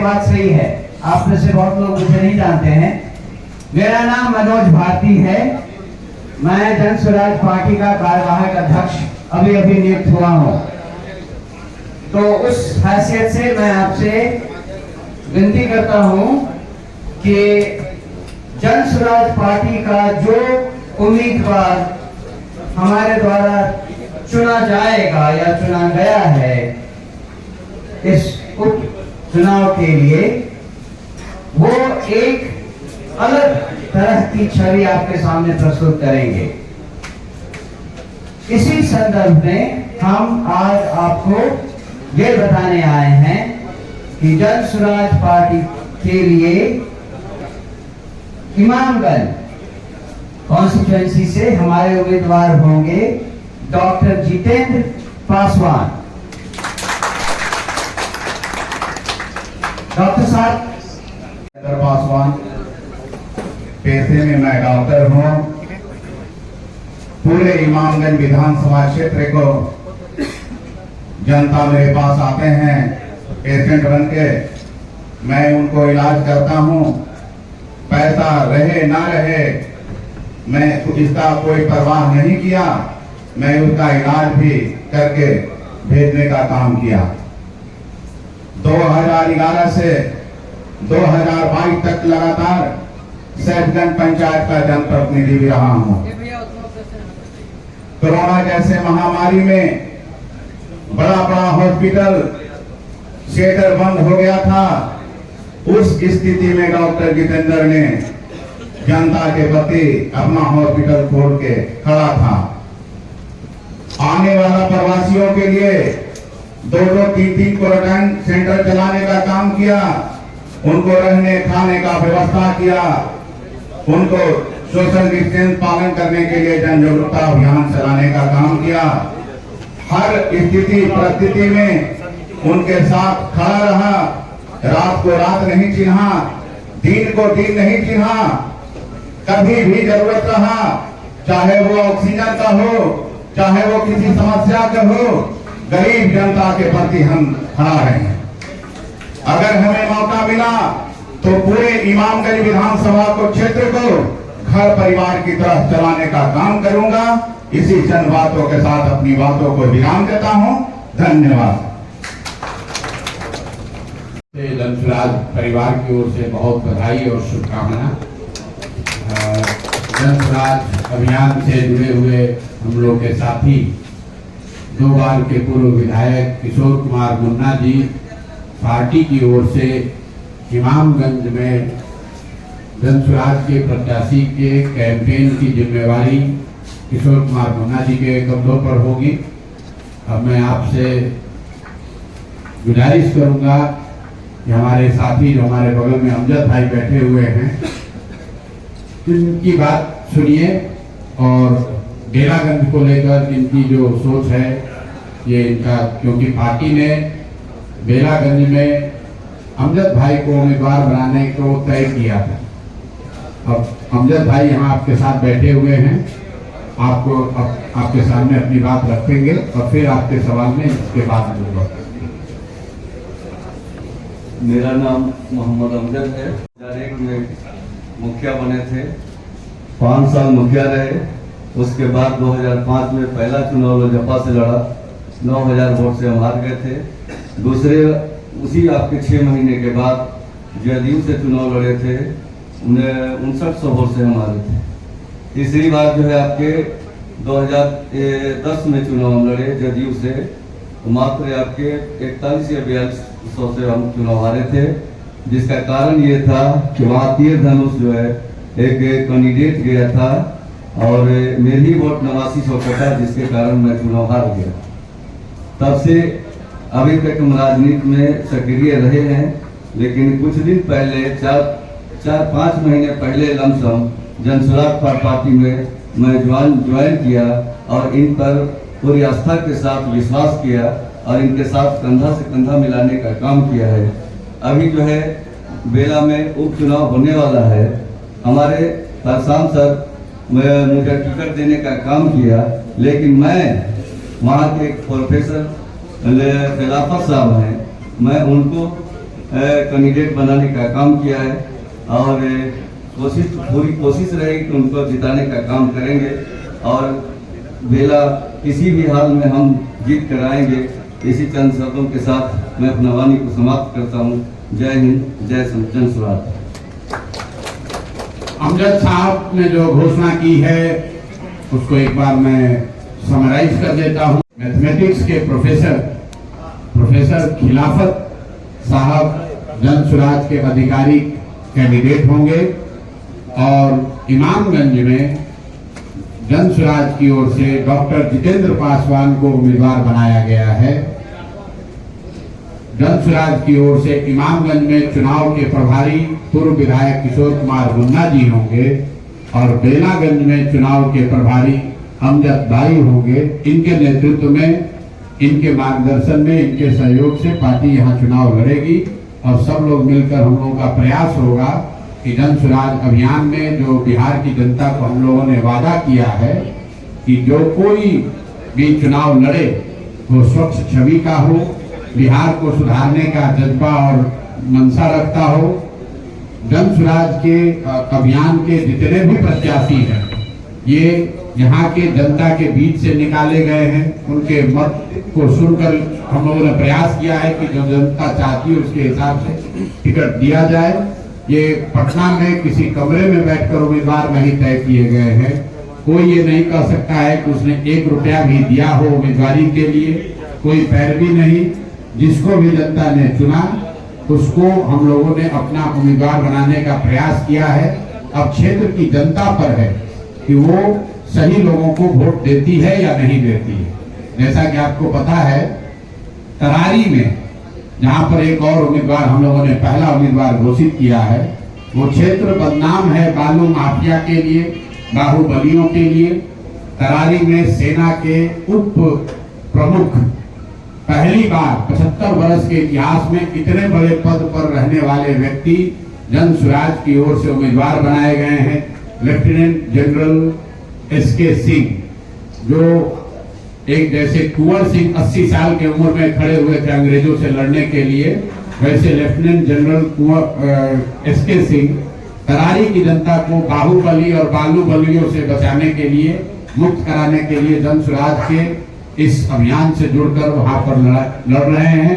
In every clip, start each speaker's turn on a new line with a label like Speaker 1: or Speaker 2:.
Speaker 1: बात सही है, आप में से बहुत लोग मुझे नहीं जानते हैं। मेरा नाम मनोज भारती है। मैं जन स्वराज पार्टी का कार्यवाहक अध्यक्ष अभी अभी नियुक्त हुआ हूँ। तो उस हैसियत से मैं आपसे विनती करता हूँ कि जन स्वराज पार्टी का जो उम्मीदवार हमारे द्वारा चुना जाएगा या चुना गया है इस उप चुनाव के लिए, वो एक अलग तरह की छवि आपके सामने प्रस्तुत करेंगे। इसी संदर्भ में हम आज आपको ये बताने आए हैं कि जन स्वराज पार्टी के लिए इमामगंज कॉन्स्टिट्यूएंसी से हमारे उम्मीदवार होंगे डॉक्टर जितेंद्र पासवान। डॉक्टर साहब
Speaker 2: पासवान, पेशे में मैं डॉक्टर हूँ। पूरे इमामगंज विधानसभा क्षेत्र को जनता मेरे पास आते हैं पेशेंट बन के, मैं उनको इलाज करता हूँ। पैसा रहे ना रहे मैं इसका कोई परवाह नहीं किया, मैं उसका इलाज भी करके भेजने का काम किया। 2011 से 2022 तक लगातार सैफगंज पंचायत का जनप्रतिनिधि भी रहा हूँ। कोरोना जैसे महामारी में बड़ा बड़ा हॉस्पिटल शेटर बंद हो गया था। उस स्थिति में डॉक्टर जितेंद्र ने जनता के प्रति अपना हॉस्पिटल खोल के खड़ा था। आने वाला प्रवासियों के लिए 2-3 क्वारंटाइन सेंटर चलाने का काम किया, उनको रहने खाने का व्यवस्था किया, उनको सोशल डिस्टेंस पालन करने के लिए जन जागरूकता अभियान चलाने का काम किया। हर स्थिति परिस्थिति में उनके साथ खड़ा रहा। रात को रात नहीं चिन्हा, दिन को दिन नहीं चिन्हा, कभी भी जरूरत रहा, चाहे वो ऑक्सीजन का हो, चाहे वो किसी समस्या का हो, गरीब जनता के प्रति हम खड़ा रहे। अगर हमें मौका मिला तो पूरे इमामगंज विधानसभा को क्षेत्र को घर परिवार की तरह चलाने का काम करूंगा। इसी चंद बातों के साथ अपनी बातों को विराम देता हूं। धन्यवाद।
Speaker 3: जन स्वराज परिवार की ओर से बहुत बधाई और शुभकामना। जन स्वराज अभियान से जुड़े हुए हम लोग के साथी 2 बार के पूर्व विधायक किशोर कुमार मुन्ना जी पार्टी की ओर से इमामगंज में जन स्वराज के प्रत्याशी के कैंपेन की जिम्मेवारी किशोर कुमार मुन्ना जी के कंधों पर होगी। अब मैं आपसे गुजारिश करूंगा कि हमारे साथी जो हमारे बगल में अमजद भाई बैठे हुए हैं, इनकी बात सुनिए और बेलागंज को लेकर इनकी जो सोच है ये इनका, क्योंकि पार्टी ने बेलागंज में अमजद भाई को उम्मीदवार बनाने को तय किया था। अब अमजद भाई यहाँ आपके साथ बैठे हुए हैं, आपको आपके सामने अपनी बात रखेंगे और फिर आपके सवाल में इसके बाद होगा।
Speaker 4: मेरा नाम मोहम्मद अमजद है। 2001 में मुखिया बने थे, 5 साल मुखिया रहे। उसके बाद 2005 में पहला चुनाव लोजपा से लड़ा, 9000 वोट से हम हार गए थे। दूसरे उसी आपके 6 महीने के बाद जदयू से चुनाव लड़े थे, उन्हें 5900 वोट से हम हारे थे। तीसरी बार जो है आपके 2010 में चुनाव लड़े जदयू से, मात्र आपके 41 या 4200 से हम चुनाव हारे थे, जिसका कारण ये था कि वहाँ तीर धनुष जो है एक कैंडिडेट गया था और मेरी वोट 8900 का था, जिसके कारण मैं चुनाव हार गया। तब से अभी तक हम राजनीति में सक्रिय रहे हैं, लेकिन कुछ दिन पहले 4-5 महीने पहले लमसम जन स्वराज पार्टी में मैं ज्वाइन किया और इन पर पूरी आस्था के साथ विश्वास किया और इनके साथ कंधा से कंधा मिलाने का काम किया है। अभी जो है बेला में उपचुनाव होने वाला है। हमारे परसाम सर मुझे टिकट देने का काम किया, लेकिन मैं वहाँ के एक प्रोफेसर खिलाफत साहब हैं, मैं उनको कैंडिडेट बनाने का काम किया है और पूरी कोशिश रहेगी कि उनको जिताने का काम करेंगे और बेला किसी भी हाल में हम जीत कर आएंगे। इसी चंद शब्दों के साथ मैं अपना वाणी को समाप्त करता हूँ। जय हिंद, जय जन स्वराज।
Speaker 3: अमजद साहब ने जो घोषणा की है उसको एक बार मैं समराइज कर देता हूँ। मैथमेटिक्स के प्रोफेसर खिलाफत साहब जन स्वराज के अधिकारी कैंडिडेट होंगे और इमामगंज में जन स्वराज की ओर से डॉक्टर जितेंद्र पासवान को उम्मीदवार बनाया गया है। जन स्वराज की ओर से इमामगंज में चुनाव के प्रभारी पूर्व विधायक किशोर कुमार मुन्ना जी होंगे और बेलागंज में चुनाव के प्रभारी अमजद भाई होंगे। इनके नेतृत्व में, इनके मार्गदर्शन में, इनके सहयोग से पार्टी यहाँ चुनाव लड़ेगी और सब लोग मिलकर हम लोगों का प्रयास होगा कि जन स्वराज अभियान में जो बिहार की जनता को हम लोगों ने वादा किया है कि जो कोई भी चुनाव लड़े वो स्वच्छ छवि का हो, बिहार को सुधारने का जज्बा और मंशा रखता हो। जन स्वराज के अभियान के जितने भी प्रत्याशी हैं ये यहाँ के जनता के बीच से निकाले गए हैं। उनके मत को सुनकर हम लोगों ने प्रयास किया है कि जो जनता चाहती है उसके हिसाब से टिकट दिया जाए। ये पटना में किसी कमरे में बैठकर उम्मीदवार नहीं तय किए गए हैं। कोई ये नहीं कह सकता है कि उसने 1 रुपया भी दिया हो उम्मीदवारी के लिए, कोई पैरवी नहीं। जिसको भी जनता ने चुना उसको हम लोगों ने अपना उम्मीदवार बनाने का प्रयास किया है। अब क्षेत्र की जनता पर है कि वो सही लोगों को वोट देती है या नहीं देती है। जैसा कि आपको पता है तरारी में जहां पर एक और उम्मीदवार हम लोगों ने पहला उम्मीदवार घोषित किया है, वो क्षेत्र बदनाम है बालू माफिया के लिए, बाहुबलियों के लिए। तरारी में सेना के उप प्रमुख पहली बार 75 वर्ष के इतिहास में इतने बड़े पद पर रहने वाले व्यक्ति जन स्वराज की ओर से उम्मीदवार बनाए गए हैं। लेफ्टिनेंट जनरल एसके सिंह, जो एक जैसे कुंवर सिंह 80 साल की उम्र में खड़े हुए थे अंग्रेजों से लड़ने के लिए, वैसे lieutenant general SK Singh Tarari की जनता को बाहुबली और बालूबलियों से बचाने के लिए, मुक्त कराने के लिए जन स्वराज के इस अभियान से जुड़कर वहां पर लड़ रहे हैं।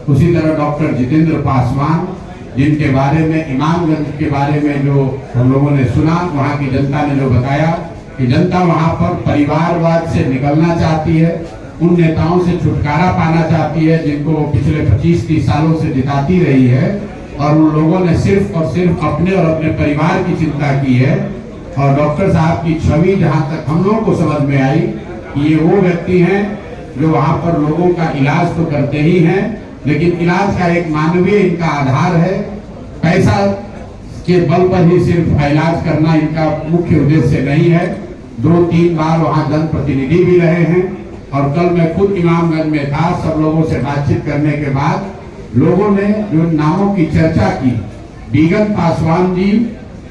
Speaker 3: उसी तरह डॉक्टर जितेंद्र पासवान, जिनके बारे में इमामगंज के बारे में जो हम लोगों ने सुना, वहां की जनता ने जो बताया कि जनता वहां पर परिवारवाद से निकलना चाहती है, उन नेताओं से छुटकारा पाना चाहती है जिनको पिछले 25-30 सालों से जिताती रही है और उन लोगों ने सिर्फ और सिर्फ अपने और अपने परिवार की चिंता की है। और डॉक्टर साहब की छवि जहां तक हम लोगों को समझ में आई कि ये वो व्यक्ति हैं जो वहां पर लोगों का इलाज तो करते ही हैं, लेकिन इलाज का एक मानवीय इनका आधार है। पैसा के बल पर ही सिर्फ इलाज करना इनका मुख्य उद्देश्य नहीं है। 2-3 बार वहां जनप्रतिनिधि भी रहे हैं और कल मैं खुद इमामगंज में था। सब लोगों से बातचीत करने के बाद लोगों ने जो नामों की चर्चा की, बीगन पासवान जी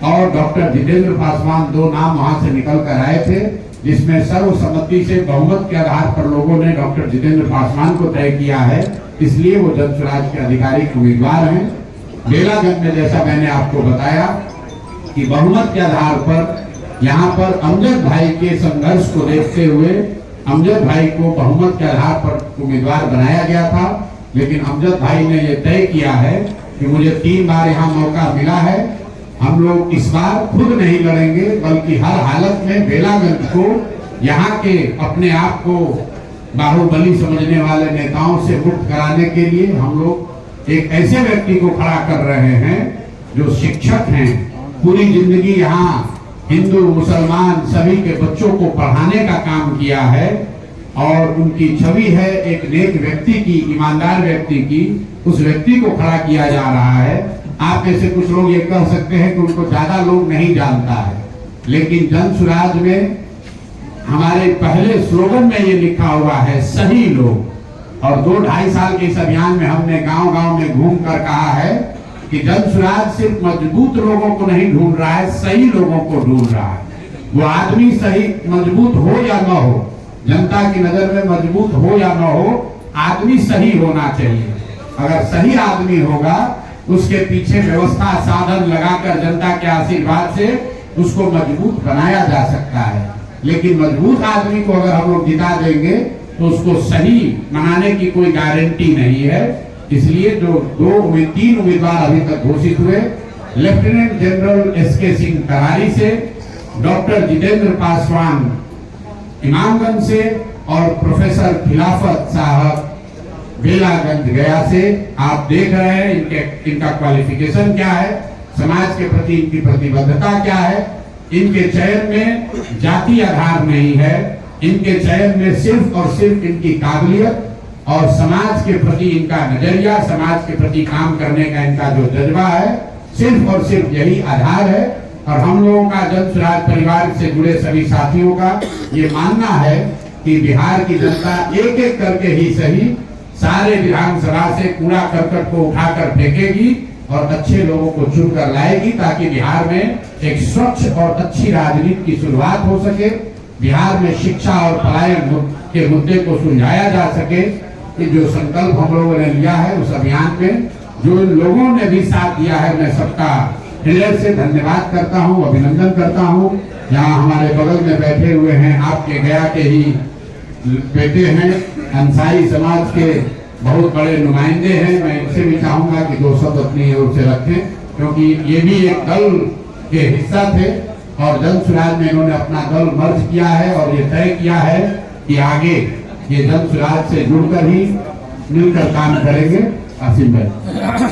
Speaker 3: और डॉक्टर जितेंद्र पासवान, 2 नाम वहां से निकल कर आए थे, जिसमें सर्वसम्मति से बहुमत के आधार पर लोगों ने डॉक्टर जितेंद्र पासवान को तय किया है। इसलिए वो जन स्वराज के आधिकारिक उम्मीदवार हैं। बेलागंज में जैसा मैंने आपको बताया कि बहुमत के आधार पर यहाँ पर अमजद भाई के संघर्ष को देखते हुए अमजद भाई को बहुमत के आधार पर उम्मीदवार बनाया गया था, लेकिन अमजद भाई ने ये तय किया है कि मुझे 3 बार यहाँ मौका मिला है, हम लोग इस बार खुद नहीं लड़ेंगे, बल्कि हर हालत में बेलागंज को यहाँ के अपने आप को बाहुबली समझने वाले नेताओं से मुक्त कराने के लिए हम लोग एक ऐसे व्यक्ति को खड़ा कर रहे हैं जो शिक्षक हैं, पूरी जिंदगी यहाँ हिंदू मुसलमान सभी के बच्चों को पढ़ाने का काम किया है और उनकी छवि है एक नेक व्यक्ति की, ईमानदार व्यक्ति की। उस व्यक्ति को खड़ा किया जा रहा है। आप में से कुछ लोग ये कह सकते हैं कि उनको ज्यादा लोग नहीं जानता है, लेकिन जन स्वराज में हमारे पहले स्लोगन में ये लिखा हुआ है सही लोग। और 2-2.5 साल के इस अभियान में हमने गांव-गांव में घूमकर कहा है कि जन स्वराज सिर्फ मजबूत लोगों को नहीं ढूंढ रहा है, सही लोगों को ढूंढ रहा है। वो आदमी सही मजबूत हो या न हो, जनता की नजर में मजबूत हो या न हो, आदमी सही होना चाहिए। अगर सही आदमी होगा उसके पीछे व्यवस्था साधन लगाकर जनता के आशीर्वाद से उसको मजबूत बनाया जा सकता है। लेकिन मजबूत आदमी को अगर हम लोग जिता देंगे तो उसको सही बनाने की कोई गारंटी नहीं है। इसलिए जो 3 उम्मीदवार अभी तक घोषित हुए, लेफ्टिनेंट जनरल एसके सिंह करारी से, डॉक्टर जितेंद्र पासवान इमामगंज से और प्रोफेसर खिलाफत साहब बेलागंज गया से, आप देख रहे हैं इनका क्वालिफिकेशन क्या है, समाज के प्रति इनकी प्रतिबद्धता क्या है। इनके चयन में जाति आधार नहीं है, इनके चयन में सिर्फ और सिर्फ इनकी काबिलियत और समाज के प्रति इनका नजरिया, समाज के प्रति काम करने का इनका जो जज्बा है, सिर्फ और सिर्फ यही आधार है। और हम लोगों का जन स्वराज परिवार से जुड़े सभी साथियों का ये मानना है कि बिहार की जनता एक एक करके ही सही सारे विधानसभा से कूड़ा करकट को उठाकर फेंकेगी और अच्छे लोगों को चुनकर लाएगी, ताकि बिहार में एक स्वच्छ और अच्छी राजनीति की शुरुआत हो सके, बिहार में शिक्षा और पलायन के मुद्दे को सुलझाया जा सके। कि जो संकल्प हम लोगों ने लिया है उस अभियान में जो लोगों ने भी साथ दिया है, मैं सबका हृदय से धन्यवाद करता हूं, अभिनंदन करता हूं। यहाँ हमारे बगल में बैठे हुए हैं, आपके गया के ही बेटे हैं, अंसारी समाज के बहुत बड़े नुमाइंदे हैं। मैं इनसे भी चाहूंगा कि 2 शब्द अपनी ओर से रखें, क्योंकि ये भी एक दल के हिस्सा थे और जन स्वराज में इन्होंने अपना दल मर्ज किया है और ये तय किया है कि आगे ये जन स्वराज से जुड़कर ही मिलकर काम करेंगे। आसिम भाई।